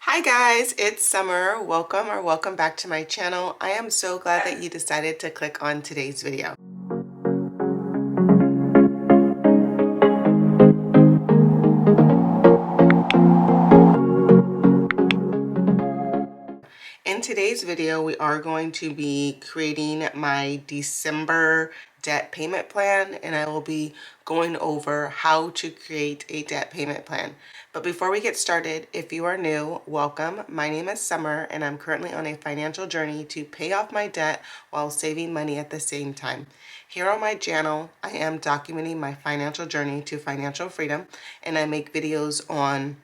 Hi guys, it's Summer. Welcome back to my channel. I am so glad that you decided to click on today's video. In today's video, we are going to be creating my December debt payment plan, and I will be going over how to create a debt payment plan. But before we get started, if you are new, welcome. My name is Summer, and I'm currently on a financial journey to pay off my debt while saving money at the same time. Here on my channel, I am documenting my financial journey to financial freedom, and I make videos on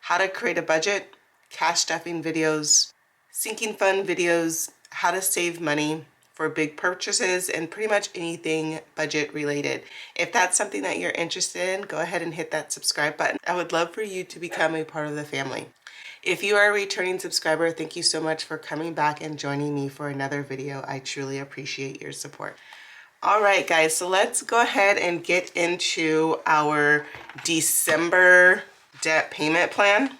how to create a budget, cash stuffing videos, sinking fund videos, how to save money for big purchases, and pretty much anything budget related. If that's something that you're interested in, go ahead and hit that subscribe button. I would love for you to become a part of the family. If you are a returning subscriber, thank you so much for coming back and joining me for another video. I truly appreciate your support. All right, guys, so let's go ahead and get into our December debt payment plan.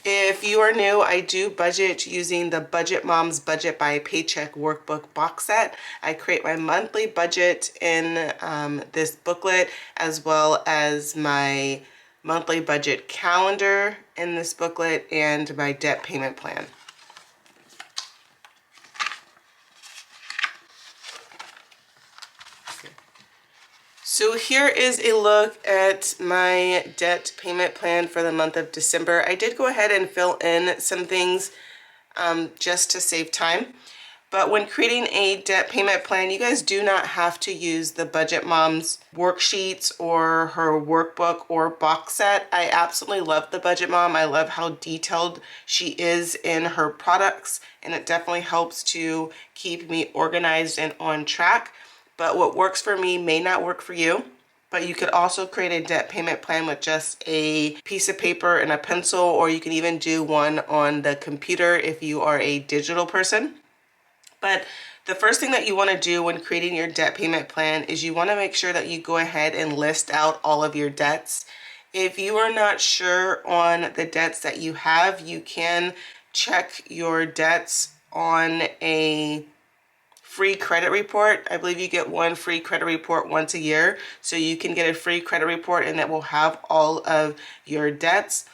If you are new, I do budget using the Budget Mom's Budget by Paycheck workbook box set. I create my monthly budget in this booklet, as well as my monthly budget calendar in this booklet, and my debt payment plan. So here is a look at my debt payment plan for the month of December. I did go ahead and fill in some things just to save time. But when creating a debt payment plan, you guys do not have to use the Budget Mom's worksheets or her workbook or box set. I absolutely love the Budget Mom. I love how detailed she is in her products, and it definitely helps to keep me organized and on track. But what works for me may not work for you. But you could also create a debt payment plan with just a piece of paper and a pencil, or you can even do one on the computer if you are a digital person. But the first thing that you want to do when creating your debt payment plan is you want to make sure that you go ahead and list out all of your debts. If you are not sure on the debts that you have, you can check your debts on a free credit report. I believe you get one free credit report once a year. So you can get a free credit report, and that will have all of your debts.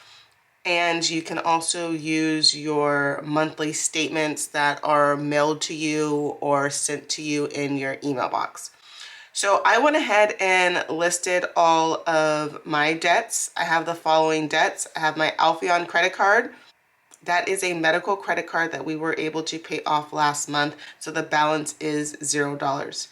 And you can also use your monthly statements that are mailed to you or sent to you in your email box. So I went ahead and listed all of my debts. I have the following debts. I have my Alpheon credit card. That is a medical credit card that we were able to pay off last month, so the balance is $0.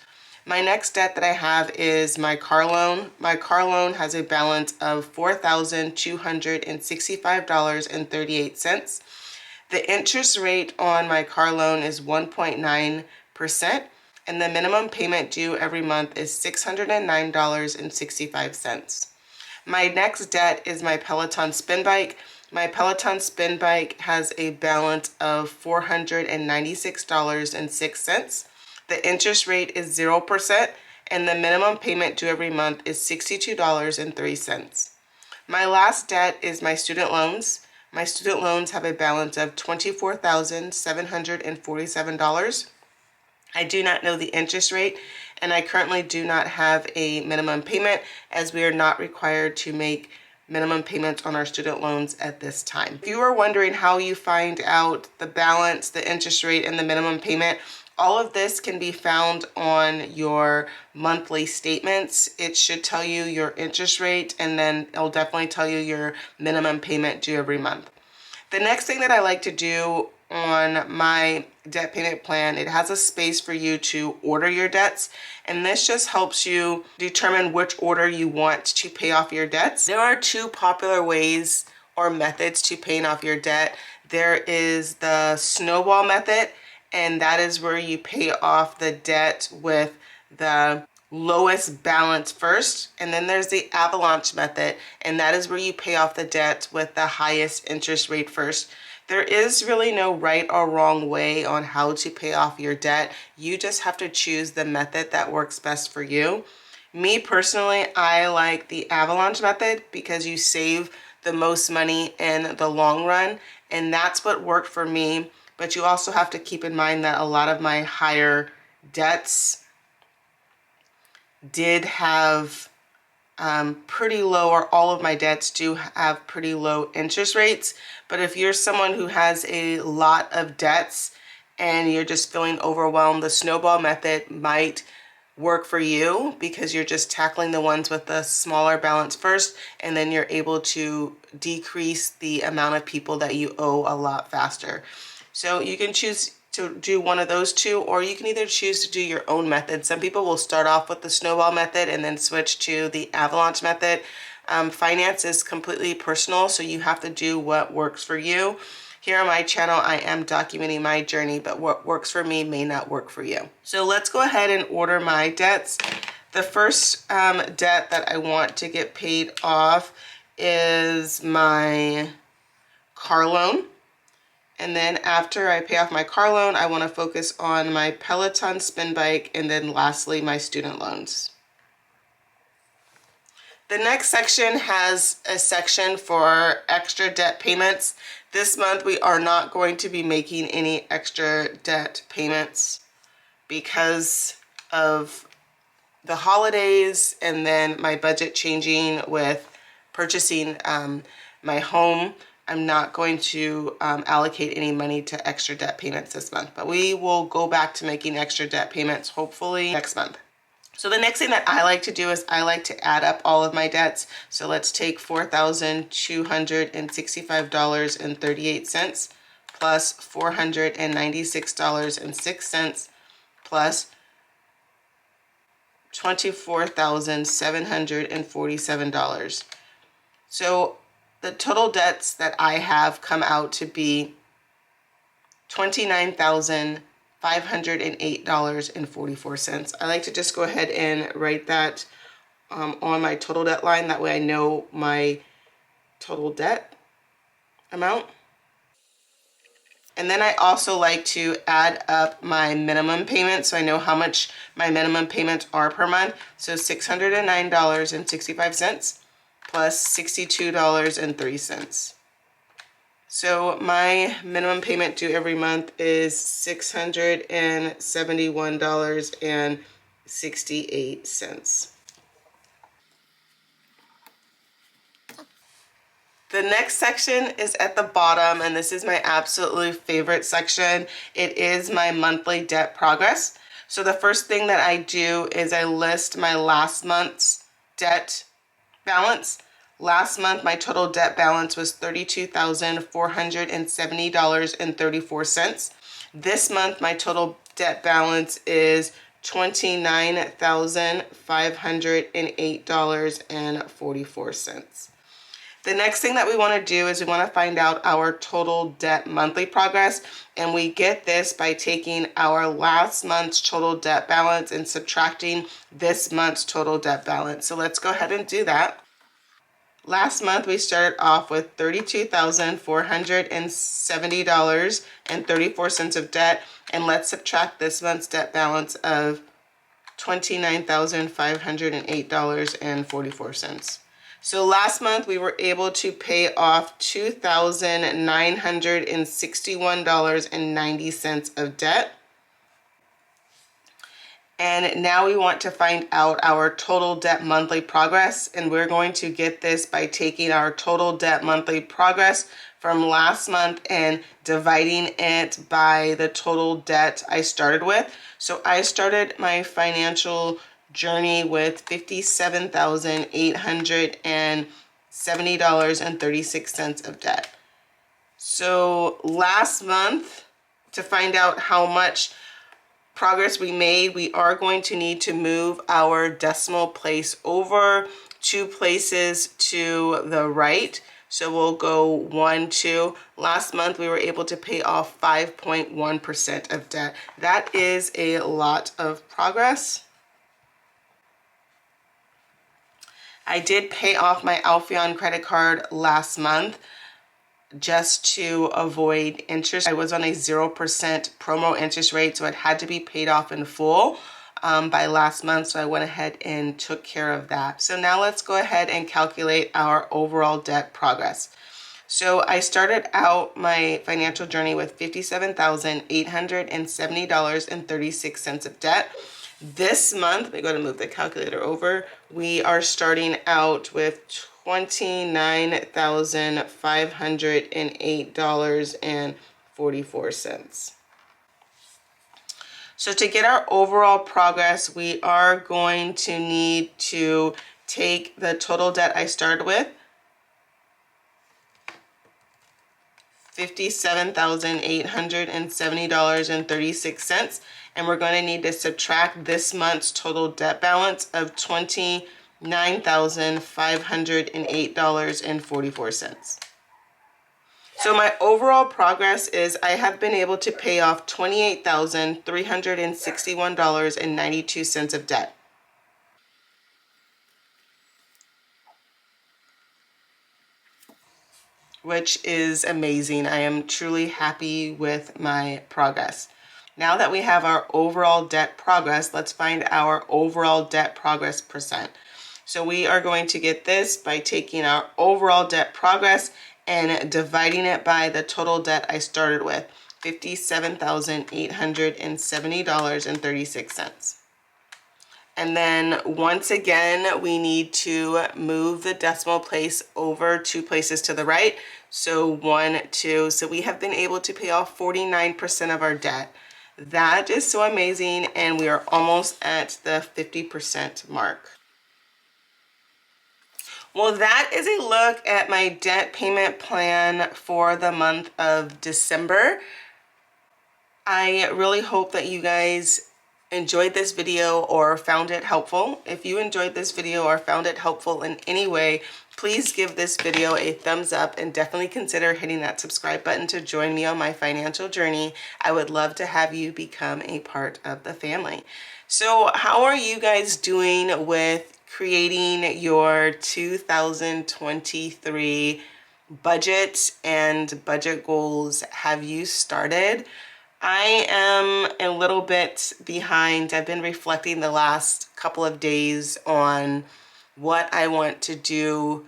My next debt that I have is my car loan. My car loan has a balance of $4,265.38. The interest rate on my car loan is 1.9%, and the minimum payment due every month is $609.65. My next debt is my Peloton spin bike. My Peloton spin bike has a balance of $496.06. The interest rate is 0%, and the minimum payment due every month is $62.03. My last debt is my student loans. My student loans have a balance of $24,747. I do not know the interest rate, and I currently do not have a minimum payment, as we are not required to make minimum payments on our student loans at this time. If you are wondering how you find out the balance, the interest rate, and the minimum payment, all of this can be found on your monthly statements. It should tell you your interest rate, and then it'll definitely tell you your minimum payment due every month. The next thing that I like to do on my debt payment plan, it has a space for you to order your debts, and this just helps you determine which order you want to pay off your debts. There are two popular ways or methods to paying off your debt. There is the snowball method, and that is where you pay off the debt with the lowest balance first, and then there's the avalanche method, and that is where you pay off the debt with the highest interest rate first. There is really no right or wrong way on how to pay off your debt. You just have to choose the method that works best for you. Me personally, I like the avalanche method because you save the most money in the long run. And that's what worked for me. But you also have to keep in mind that a lot of my higher debts did have pretty low, or all of my debts do have pretty low interest rates. But if you're someone who has a lot of debts and you're just feeling overwhelmed, the snowball method might work for you, because you're just tackling the ones with the smaller balance first, and then you're able to decrease the amount of people that you owe a lot faster. So you can choose to do one of those two, or you can either choose to do your own method. Some people will start off with the snowball method and then switch to the avalanche method. Finance is completely personal, so you have to do what works for you. Here on my channel, I am documenting my journey, but what works for me may not work for you. So let's go ahead and order my debts. The first debt that I want to get paid off is my car loan. And then after I pay off my car loan, I want to focus on my Peloton spin bike, and then lastly, my student loans. The next section has a section for extra debt payments. This month we are not going to be making any extra debt payments because of the holidays and then my budget changing with purchasing my home. I'm not going to allocate any money to extra debt payments this month, but we will go back to making extra debt payments hopefully next month. So the next thing that I like to do is I like to add up all of my debts. So let's take $4,265.38 plus $496.06 plus $24,747. So the total debts that I have come out to be $29,508.44. I like to just go ahead and write that on my total debt line. That way I know my total debt amount. And then I also like to add up my minimum payments so I know how much my minimum payments are per month. So $609.65 plus $62.03. So my minimum payment due every month is $671.68. The next section is at the bottom, and this is my absolutely favorite section. It is my monthly debt progress. So the first thing that I do is I list my last month's debt balance. Last month, my total debt balance was $32,470.34. This month, my total debt balance is $29,508.44. The next thing that we want to do is we want to find out our total debt monthly progress, and we get this by taking our last month's total debt balance and subtracting this month's total debt balance. So let's go ahead and do that. Last month we started off with $32,470.34 of debt, and let's subtract this month's debt balance of $29,508.44. So last month we were able to pay off $2,961.90 of debt. And now we want to find out our total debt monthly progress, and we're going to get this by taking our total debt monthly progress from last month and dividing it by the total debt I started with. So I started my financial journey with $57,870.36 of debt. So last month, to find out how much progress we made, we are going to need to move our decimal place over 2 places to the right. So we'll go 1, 2. Last month we were able to pay off 5.1% of debt. That is a lot of progress. I did pay off my Alpheon credit card last month just to avoid interest. I was on a 0% promo interest rate, so it had to be paid off in full. by last month, so I went ahead and took care of that. So now let's go ahead and calculate our overall debt progress. So I started out my financial journey with $57,870.36 of debt. This month, let me go to move the calculator over, we are starting out with $29,508.44. So to get our overall progress, we are going to need to take the total debt I started with, $57,870.36, and we're going to need to subtract this month's total debt balance of $29,508.44. So my overall progress is I have been able to pay off $28,361.92 of debt, which is amazing. I am truly happy with my progress. Now that we have our overall debt progress, let's find our overall debt progress percent. So we are going to get this by taking our overall debt progress and dividing it by the total debt I started with, $57,870.36. And then once again, we need to move the decimal place over 2 places to the right. So 1, 2. So we have been able to pay off 49% of our debt. That is so amazing, and we are almost at the 50% mark. Well, that is a look at my debt payment plan for the month of December. I really hope that you guys enjoyed this video or found it helpful. If you enjoyed this video or found it helpful in any way, please give this video a thumbs up and definitely consider hitting that subscribe button to join me on my financial journey. I would love to have you become a part of the family. So how are you guys doing with creating your 2023 budget and budget goals? Have you started? I am a little bit behind. I've been reflecting the last couple of days on what I want to do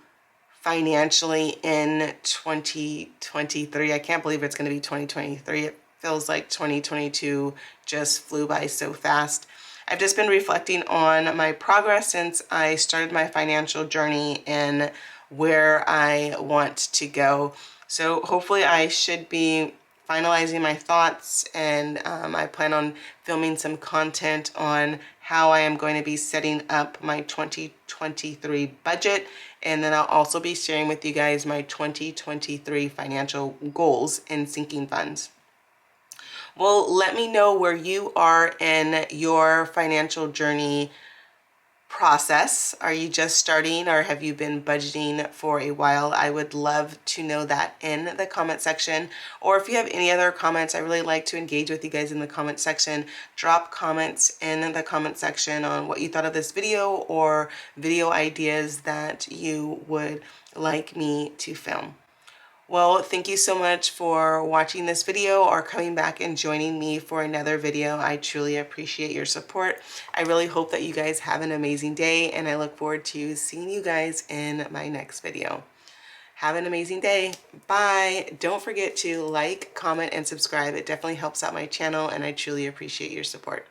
financially in 2023. I can't believe it's going to be 2023. It feels like 2022 just flew by so fast. I've just been reflecting on my progress since I started my financial journey and where I want to go. So hopefully I should be finalizing my thoughts, and I plan on filming some content on how I am going to be setting up my 2023 budget, and then I'll also be sharing with you guys my 2023 financial goals in sinking funds. Well, let me know where you are in your financial journey process. Are you just starting, or have you been budgeting for a while? I would love to know that in the comment section. Or if you have any other comments, I really like to engage with you guys in the comment section. Drop comments in the comment section on what you thought of this video or video ideas that you would like me to film. Well, thank you so much for watching this video or coming back and joining me for another video. I truly appreciate your support. I really hope that you guys have an amazing day, and I look forward to seeing you guys in my next video. Have an amazing day. Bye. Don't forget to like, comment, and subscribe. It definitely helps out my channel, and I truly appreciate your support.